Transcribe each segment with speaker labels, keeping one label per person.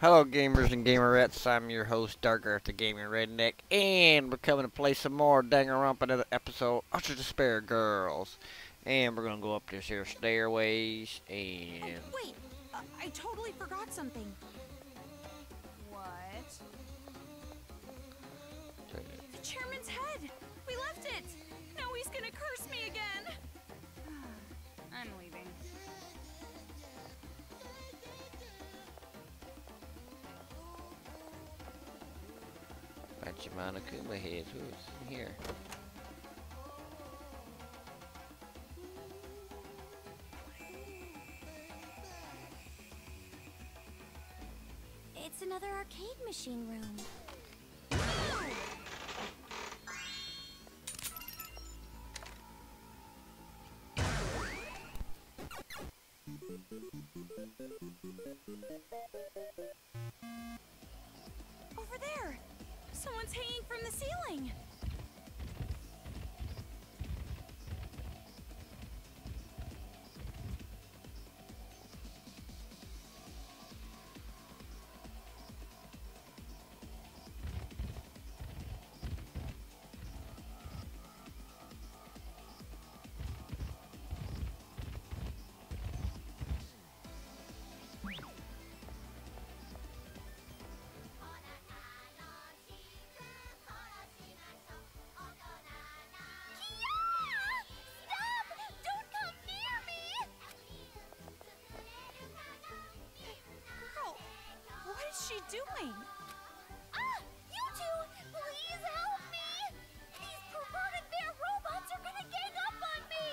Speaker 1: Hello gamers and gamerettes, I'm your host Dark Earth the Gaming Redneck, and we're coming to play some more Danganronpa, another episode, Ultra Despair Girls. And we're gonna go up this here stairways, and...
Speaker 2: Oh, wait! I totally forgot something. What? The chairman's head! We left it! Now he's gonna curse me again! I'm leaving.
Speaker 1: Bunch of Monokuma heads, who's in here?
Speaker 3: It's another arcade machine room.
Speaker 2: Over there! Someone's hanging from the ceiling! Doing?
Speaker 3: Ah! You two! Please help me! These perverted bear robots are gonna gang up on me!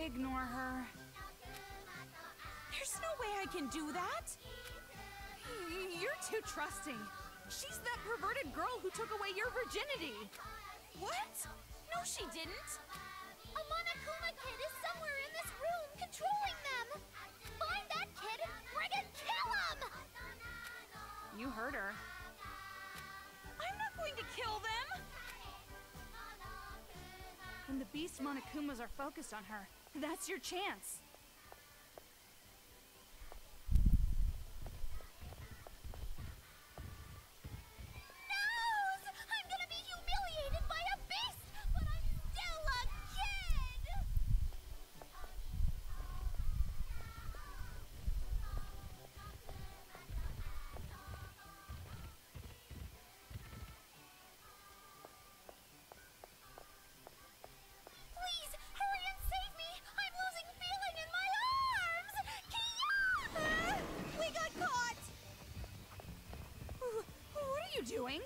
Speaker 2: Ignore her. There's no way I can do that! You're too trusting. She's that perverted girl who took away your virginity. What? No, she didn't.
Speaker 3: A Monokuma kid is somewhere in this room controlling them! Find that kid and friggin' kill him!
Speaker 2: You heard her. I'm not going to kill them! When the beast Monokumas are focused on her, that's your chance.
Speaker 3: No! I'm gonna be humiliated by a beast, but I'm still a kid! Please, hurry and save me! I'm losing feeling in my arms! Kia! We got caught!
Speaker 2: What are you doing?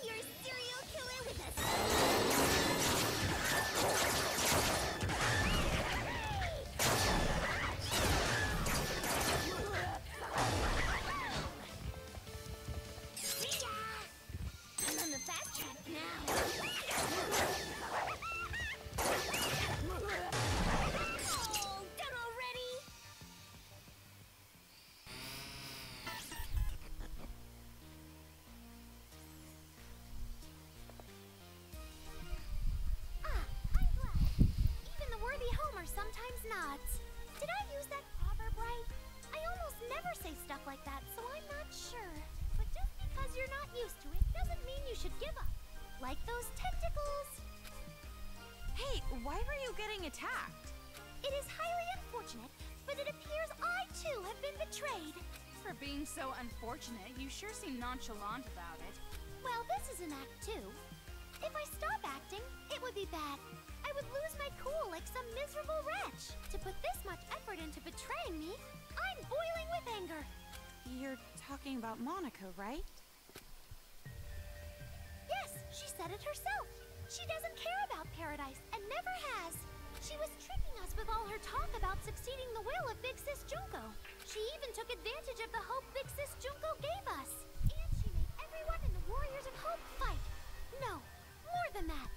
Speaker 3: You're a serial killer with us. I'm on the fast track now. Oh, done already? I'm glad. Even the worthy Homer sometimes nods. Did I use that proverb right? I almost never say stuff like that, so I'm not sure. But just because you're not used to it doesn't mean you should give up. Like those tentacles.
Speaker 2: Hey, why were you getting attacked?
Speaker 3: It is highly unfortunate, but it appears I too have been betrayed.
Speaker 2: For being so unfortunate, you sure seem nonchalant about it.
Speaker 3: Well, this is an act too. If I stop acting, it would be bad. I would lose my cool like some miserable wretch. To put this much effort into betraying me, I'm boiling with anger.
Speaker 2: You're talking about Monaco, right?
Speaker 3: Yes, she said it herself. She doesn't care about paradise and never has. She was tricking us with all her talk about succeeding the will of Big Sis Junko. She even took advantage of the hope Big Sis Junko gave us. And she made everyone in the Warriors of Hope fight. No, more than that.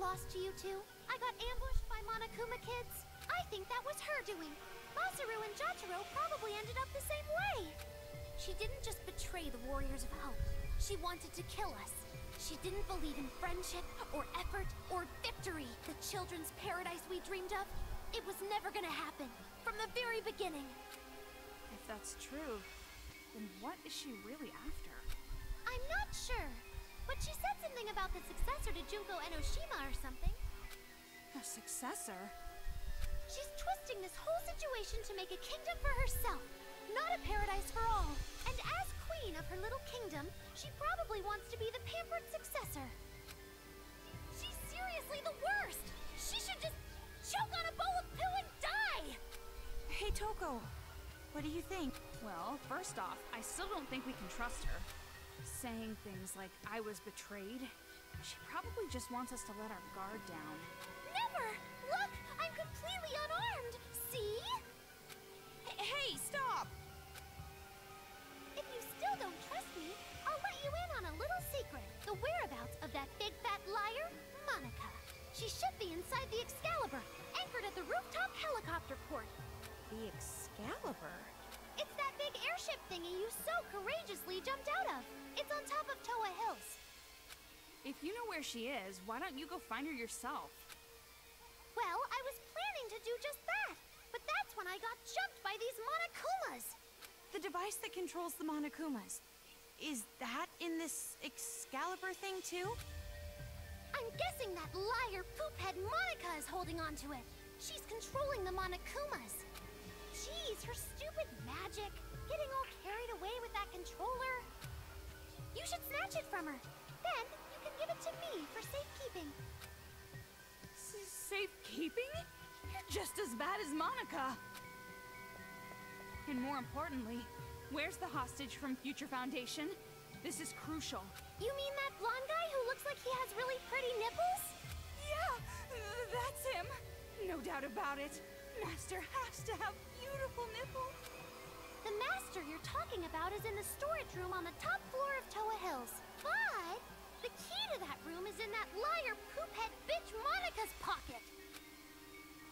Speaker 3: lost to you two? I got ambushed by Monokuma kids. I think that was her doing. Masaru and Jotaro probably ended up the same way. She didn't just betray the Warriors of Hope. She wanted to kill us. She didn't believe in friendship, or effort, or victory. The children's paradise we dreamed of, it was never gonna happen. From the very beginning.
Speaker 2: If that's true, then what is she really after?
Speaker 3: I'm not sure. But she said something about the successor to Junko Enoshima or something.
Speaker 2: A successor?
Speaker 3: She's twisting this whole situation to make a kingdom for herself, not a paradise for all. And as queen of her little kingdom, she probably wants to be the pampered successor. She's seriously the worst! She should just choke on a bowl of poo and die!
Speaker 4: Hey, Toko. What do you think?
Speaker 2: Well, first off, I still don't think we can trust her. Saying things like, I was betrayed, she probably just wants us to let our guard down.
Speaker 3: Never! Look! I'm completely unarmed! See?
Speaker 4: Hey, stop!
Speaker 3: If you still don't trust me, I'll let you in on a little secret. The whereabouts of that big fat liar, Monica. She should be inside the Excalibur, anchored at the rooftop helicopter port.
Speaker 4: The Excalibur?
Speaker 3: It's that big airship thingy you so courageously jumped out of. It's on top of Toa Hills.
Speaker 2: If you know where she is, why don't you go find her yourself?
Speaker 3: Well, I was planning to do just that, but that's when I got jumped by these Monokumas.
Speaker 4: The device that controls the Monokumas. Is that in this Excalibur thing, too?
Speaker 3: I'm guessing that liar poophead Monica is holding on to it. She's controlling the Monokumas. Jeez, her stupid magic. Getting all carried away with that controller. You should snatch it from her. Then you can give it to me for safekeeping.
Speaker 2: Safekeeping? You're just as bad as Monica. And more importantly, where's the hostage from Future Foundation? This is crucial.
Speaker 3: You mean that blonde guy who looks like he has really pretty nipples?
Speaker 2: Yeah, that's him. No doubt about it. Master has to have beautiful nipples.
Speaker 3: The master you're talking about is in the storage room on the top floor of Toa Hills. But the key to that room is in that liar poophead bitch Monica's pocket.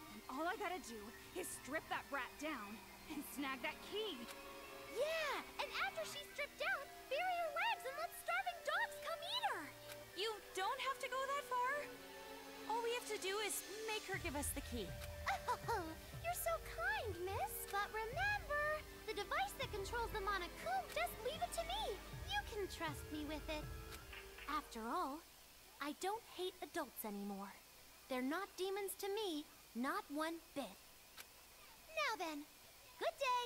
Speaker 2: And all I gotta do is strip that brat down and snag that key.
Speaker 3: Yeah, and after she's stripped down, bury her legs and let starving dogs come eat her.
Speaker 4: You don't have to go that far. All we have to do is make her give us the key.
Speaker 3: Oh, you're so kind, miss. But remember, the device that controls the Monokuma, just leave it to me. You can trust me with it. After all, I don't hate adults anymore. They're not demons to me, not one bit. Now then, good day.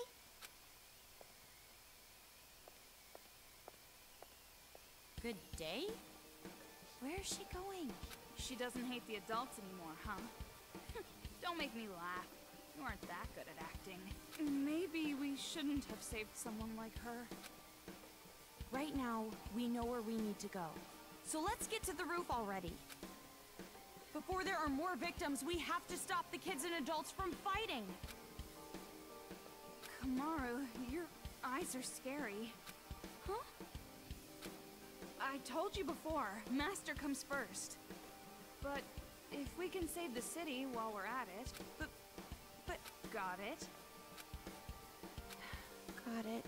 Speaker 4: Good day? Where's she going?
Speaker 2: She doesn't hate the adults anymore, huh? Don't make me laugh. You aren't that good at acting. Maybe we shouldn't have saved someone like her.
Speaker 4: Right now, we know where we need to go. So let's get to the roof already. Before there are more victims, we have to stop the kids and adults from fighting.
Speaker 2: Kamaru, your eyes are scary.
Speaker 4: Huh?
Speaker 2: I told you before, Master comes first. But if we can save the city while we're at it...
Speaker 4: But...
Speaker 2: Got it?
Speaker 4: Got it.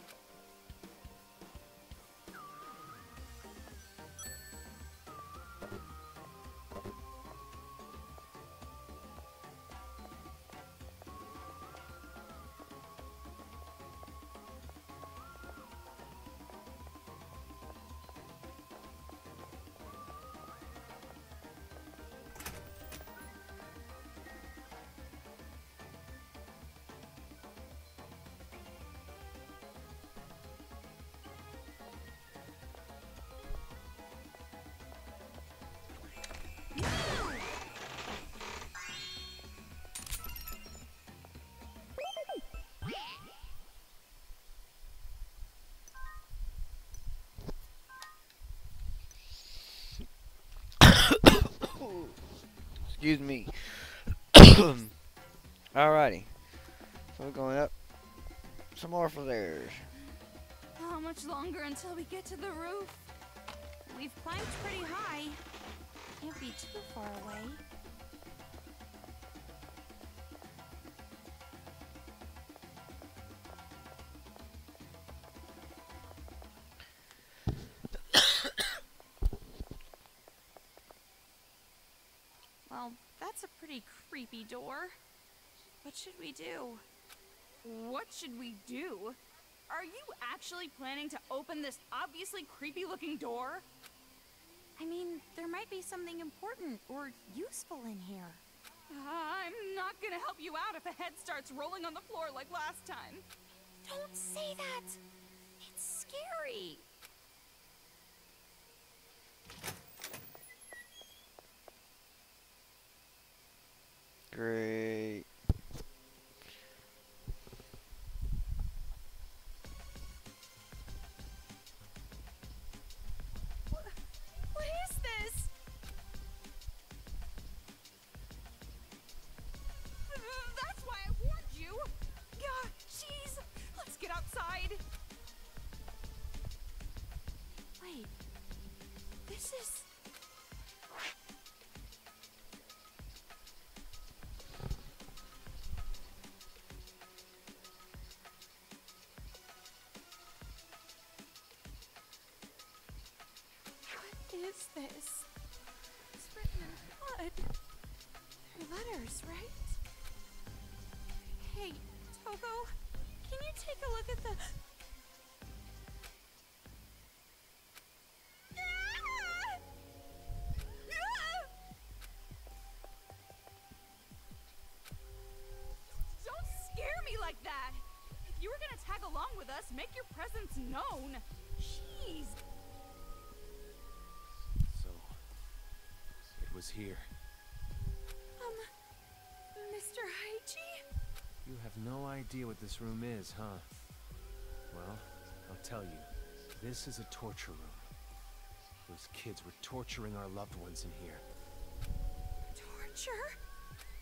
Speaker 1: Excuse me. Alrighty. So we're going up some more for theirs.
Speaker 2: How much longer until we get to the roof?
Speaker 4: We've climbed pretty high. Can't be be too far away. Well, that's a pretty creepy door. What should we do?
Speaker 2: What should we do? Are you actually planning to open this obviously creepy-looking door?
Speaker 4: I mean, there might be something important or useful in here.
Speaker 2: I'm not gonna help you out if a head starts rolling on the floor like last time.
Speaker 4: Don't say that! It's scary!
Speaker 1: Great.
Speaker 2: What is this? That's why I warned you. Yeah, jeez. Let's get outside.
Speaker 4: Wait. This is... What is this? It's written in blood. They're letters, right? Hey, Togo, can you take a look at the...
Speaker 2: Ah! Ah! Don't scare me like that. If you were gonna tag along with us, make your presence known. Jeez.
Speaker 5: So, it was here.
Speaker 4: Mr. Haiji?
Speaker 5: You have no idea what this room is, huh? Well, I'll tell you. This is a torture room. Those kids were torturing our loved ones in here.
Speaker 4: Torture?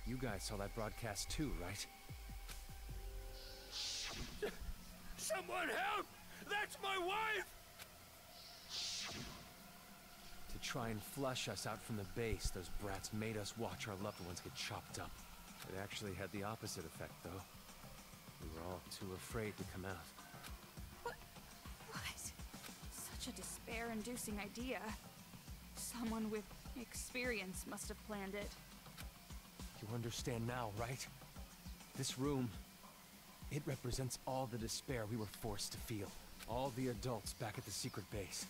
Speaker 5: You guys saw that broadcast too, right? Someone help! That's my wife! To try and flush us out from the base, those brats made us watch our loved ones get chopped up. It actually had the opposite effect, though. We were all too afraid to come out.
Speaker 2: What? Such a despair-inducing idea. Someone with experience must have planned it.
Speaker 5: You understand now, right? This room, it represents all the despair we were forced to feel. All the adults back at the secret base.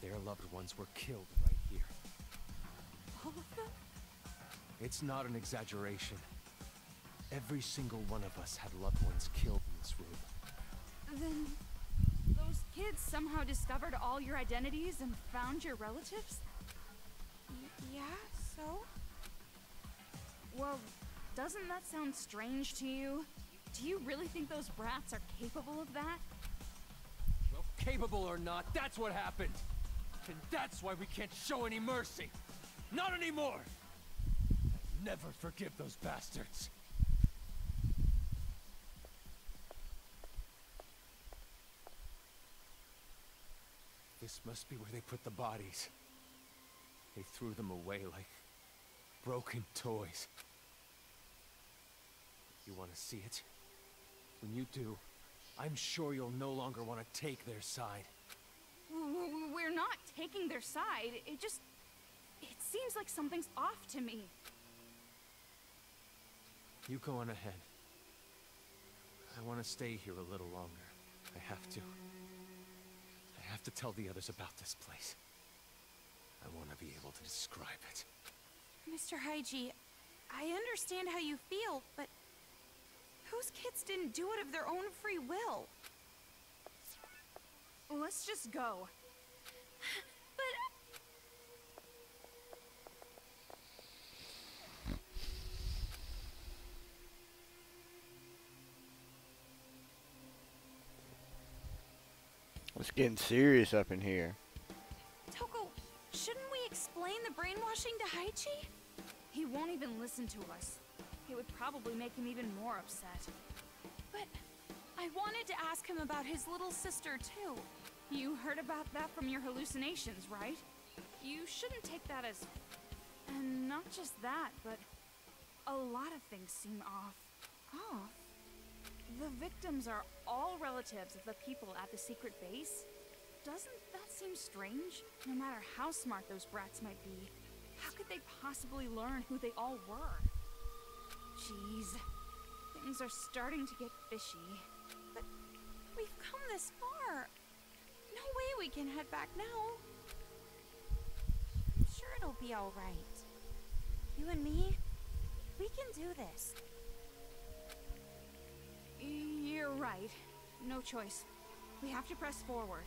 Speaker 5: Their loved ones were killed right here.
Speaker 2: All of them?
Speaker 5: It's not an exaggeration. Every single one of us had loved ones killed in this room.
Speaker 2: Then those kids somehow discovered all your identities and found your relatives?
Speaker 4: Yeah, so?
Speaker 2: Well, doesn't that sound strange to you? Do you really think those brats are capable of that?
Speaker 5: Well, capable or not, that's what happened. And that's why we can't show any mercy. Not anymore! I'll never forgive those bastards. This must be where they put the bodies. They threw them away like broken toys. You want to see it? When you do, I'm sure you'll no longer want to take their side.
Speaker 2: We're not taking their side. It seems like something's off to me.
Speaker 5: You go on ahead. I want to stay here a little longer. I have to. I have to tell the others about this place. I want to be able to describe it.
Speaker 4: Mr. Haiji, I understand how you feel, but those kids didn't do it of their own free will.
Speaker 2: Let's just go.
Speaker 4: But...
Speaker 1: It's getting serious up in here.
Speaker 4: Toko, shouldn't we explain the brainwashing to Haiji?
Speaker 2: He won't even listen to us. It would probably make him even more upset.
Speaker 4: But I wanted to ask him about his little sister, too.
Speaker 2: You heard about that from your hallucinations, right? You shouldn't take that as
Speaker 4: And not just that, but a lot of things seem off. Off? The victims are all relatives of the people at the secret base. Doesn't that seem strange? No matter how smart those brats might be, how could they possibly learn who they all were? Jeez, things are starting to get fishy. But we've come this far. No way we can head back now.
Speaker 6: I'm sure it'll be all right. You and me, we can do this.
Speaker 4: You're right. No choice. We have to press forward.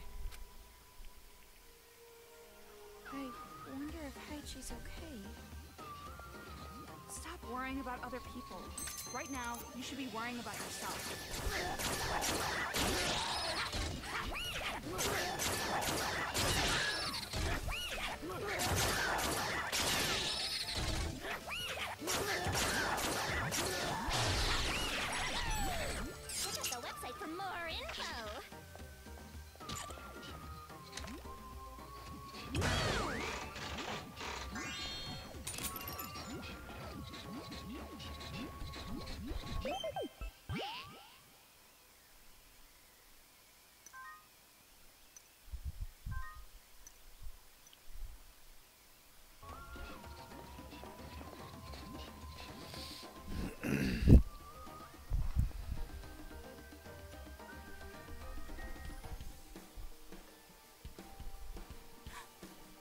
Speaker 6: I wonder if Haichi's okay.
Speaker 4: Stop worrying about other people. Right now, you should be worrying about yourself.
Speaker 3: Check out the website for more info.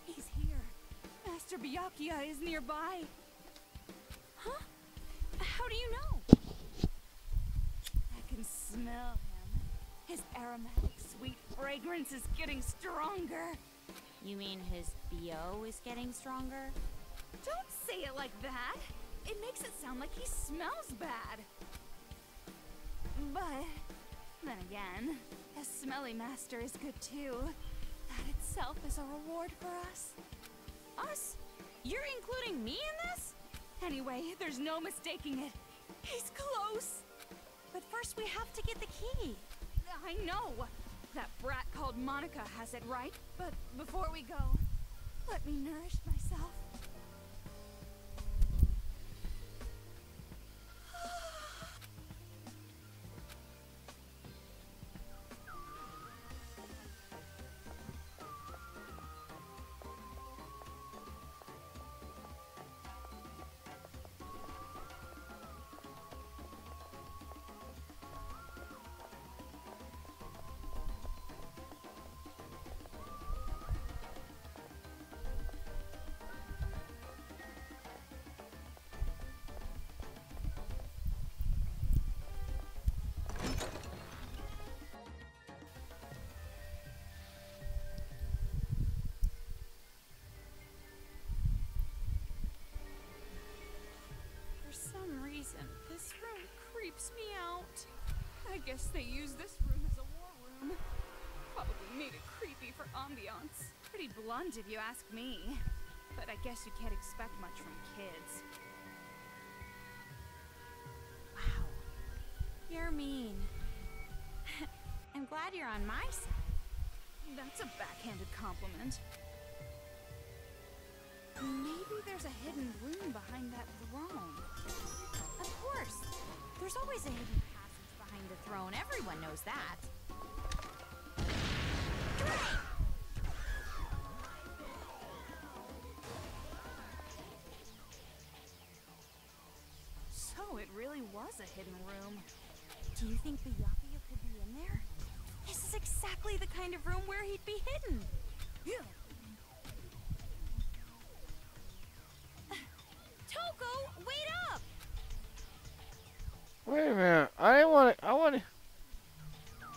Speaker 4: He's here. Master Byakuya is nearby. Huh? How do you know? I can smell him. His aromatic, sweet fragrance is getting stronger.
Speaker 6: You mean his BO is getting stronger?
Speaker 4: Don't say it like that. It makes it sound like he smells bad. But then again, a smelly master is good too. That itself is a reward for us. Us? You're including me in this? Anyway, there's no mistaking it. He's close.
Speaker 6: But first we have to get the key.
Speaker 4: I know. That brat called Monica has it right. But before we go, let me nourish myself. For some reason, this room creeps me out. I guess they use this room as a war room. Probably made it creepy for ambiance. Pretty blunt if you ask me. But I guess you can't expect much from kids.
Speaker 6: Wow. You're mean. I'm glad you're on my side.
Speaker 4: That's a backhanded compliment. Maybe there's a hidden room behind that throne.
Speaker 6: Of course. There's always a hidden passage behind the throne. Everyone knows that.
Speaker 4: So it really was a hidden room.
Speaker 6: Do you think the Byakuya could be in there? This is exactly the kind of room where he'd be hidden. Toko, wait up!
Speaker 1: Wait a minute. I didn't want to. I want to. Oh,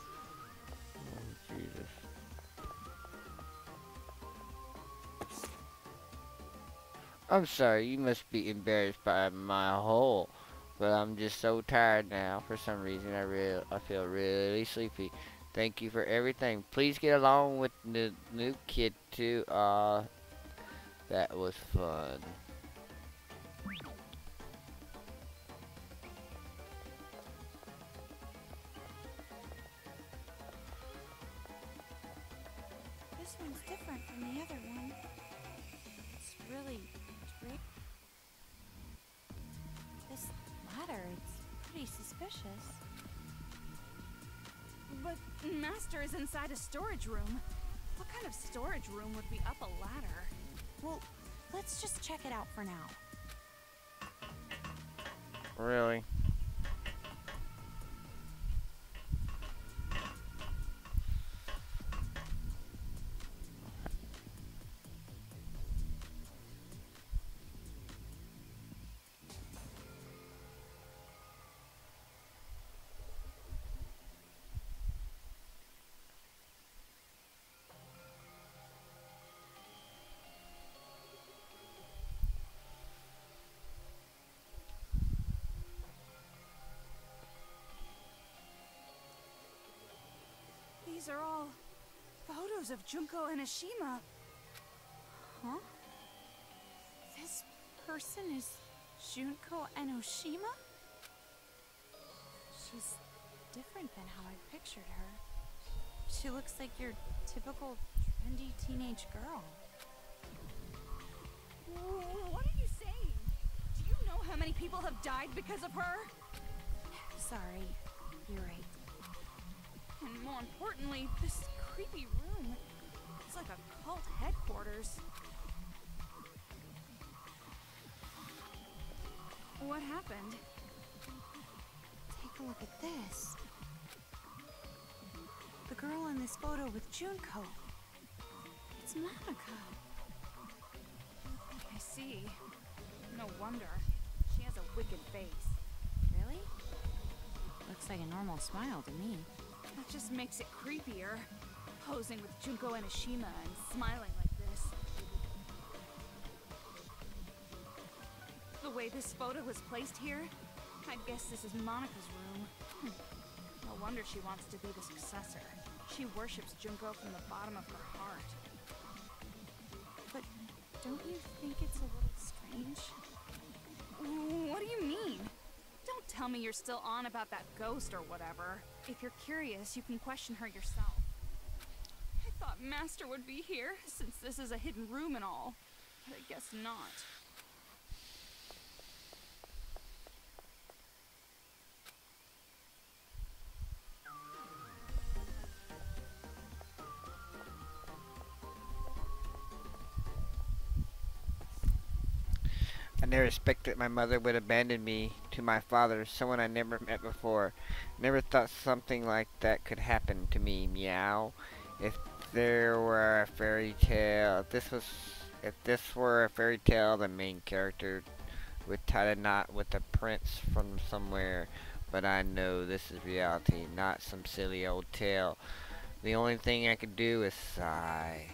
Speaker 1: Jesus. I'm sorry. You must be embarrassed by my hole. But I'm just so tired now. For some reason, I feel really sleepy. Thank you for everything. Please get along with the new kid too. That was fun.
Speaker 6: This one's different from the other one. It's really strange. suspicious.
Speaker 4: But Master is inside a storage room. What kind of storage room would be up a ladder?
Speaker 6: Well, let's just check it out for now.
Speaker 1: Really?
Speaker 4: These are all photos of Junko and Ashima.
Speaker 6: Huh? This person is Junko Enoshima? She's different than how I pictured her. She looks like your typical trendy teenage girl.
Speaker 4: What are you saying? Do you know how many people have died because of her?
Speaker 6: Sorry, you're right.
Speaker 4: And more importantly, this creepy room. It's like a cult headquarters. What happened?
Speaker 6: Take a look at this. The girl in this photo with Junko. It's Monica.
Speaker 4: I see. No wonder. She has a wicked face.
Speaker 6: Really? Looks like a normal smile to me.
Speaker 4: That just makes it creepier. Posing with Junko and Ashima and smiling like this. The way this photo was placed here, I guess this is Monica's room. No wonder she wants to be the successor. She worships Junko from the bottom of her heart.
Speaker 6: But don't you think it's a little strange?
Speaker 4: What do you mean? Don't tell me you're still on about that ghost or whatever. If you're curious, you can question her yourself. I thought Master would be here, since this is a hidden room and all. But I guess not.
Speaker 1: I never expected my mother would abandon me to my father, someone I never met before. Never thought something like that could happen to me. Meow. If there were a fairy tale, if this were a fairy tale, the main character would tie a knot with a prince from somewhere. But I know this is reality, not some silly old tale. The only thing I could do is sigh.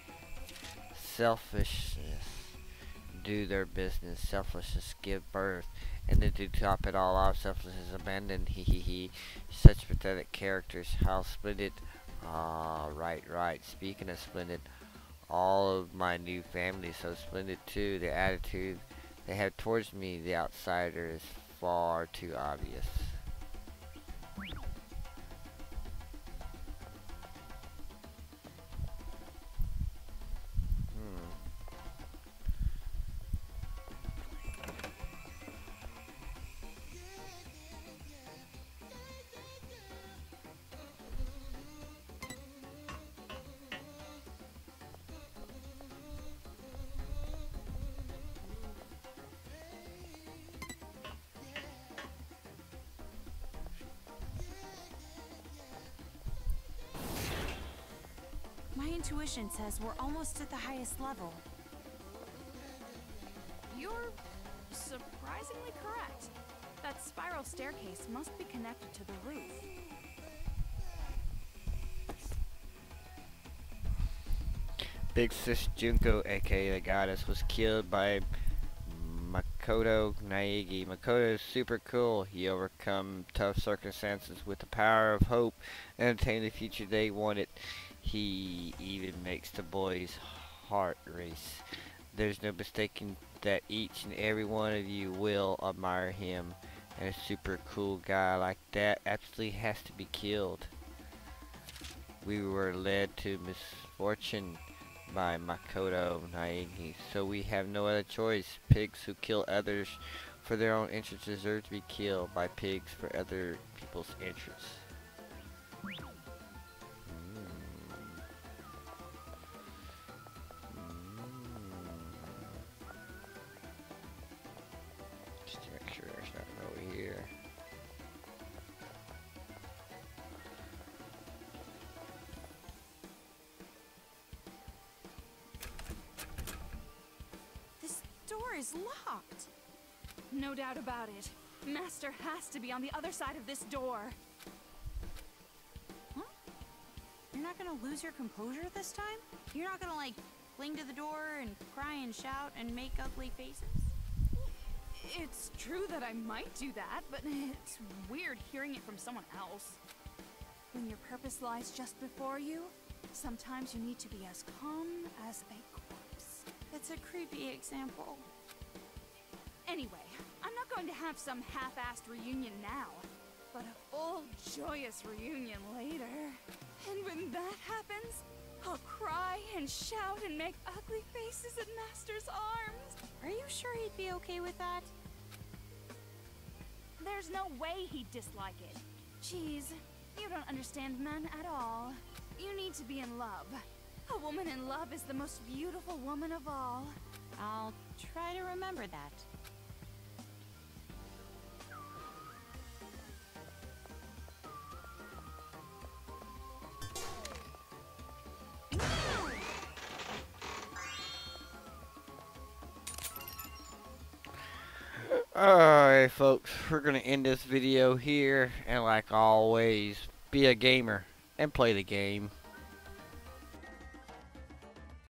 Speaker 1: Selfishness. Do their business, selflessness give birth, and then to top it all off, selflessness abandoned, hee hee hee. Such pathetic characters, how splendid. Ah, right, speaking of splendid, all of my new family is so splendid too. The attitude they have towards me, the outsider, is far too obvious.
Speaker 6: My intuition says we're almost at the highest level.
Speaker 4: You're surprisingly correct. That spiral staircase must be connected to the roof.
Speaker 1: Big Sis Junko, aka the goddess, was killed by Makoto Naegi. Makoto is super cool. He overcome tough circumstances with the power of hope and obtained the future they wanted. He even makes the boys' heart race. There's no mistaking that each and every one of you will admire him, and a super cool guy like that absolutely has to be killed. We were led to misfortune by Makoto Naegi, so we have no other choice. Pigs who kill others for their own interests deserve to be killed by pigs for other people's interests. Just to make sure there's nothing over here.
Speaker 4: This door is locked. No doubt about it. Master has to be on the other side of this door.
Speaker 6: Huh? You're not gonna lose your composure this time? You're not gonna, like, cling to the door and cry and shout and make ugly faces?
Speaker 4: It's true that I might do that, but it's weird hearing it from someone else. When your purpose lies just before you, sometimes you need to be as calm as a corpse.
Speaker 6: That's a creepy example.
Speaker 4: Anyway, I'm not going to have some half-assed reunion now, but a full, joyous reunion later. And when that happens, I'll cry and shout and make ugly faces at Master's arms.
Speaker 6: Are you sure he'd be okay with that?
Speaker 4: There's no way he'd dislike it. Jeez, you don't understand men at all. You need to be in love. A woman in love is the most beautiful woman of all.
Speaker 6: I'll try to remember that.
Speaker 1: Alright folks, we're gonna end this video here, and like always, be a gamer and play the game.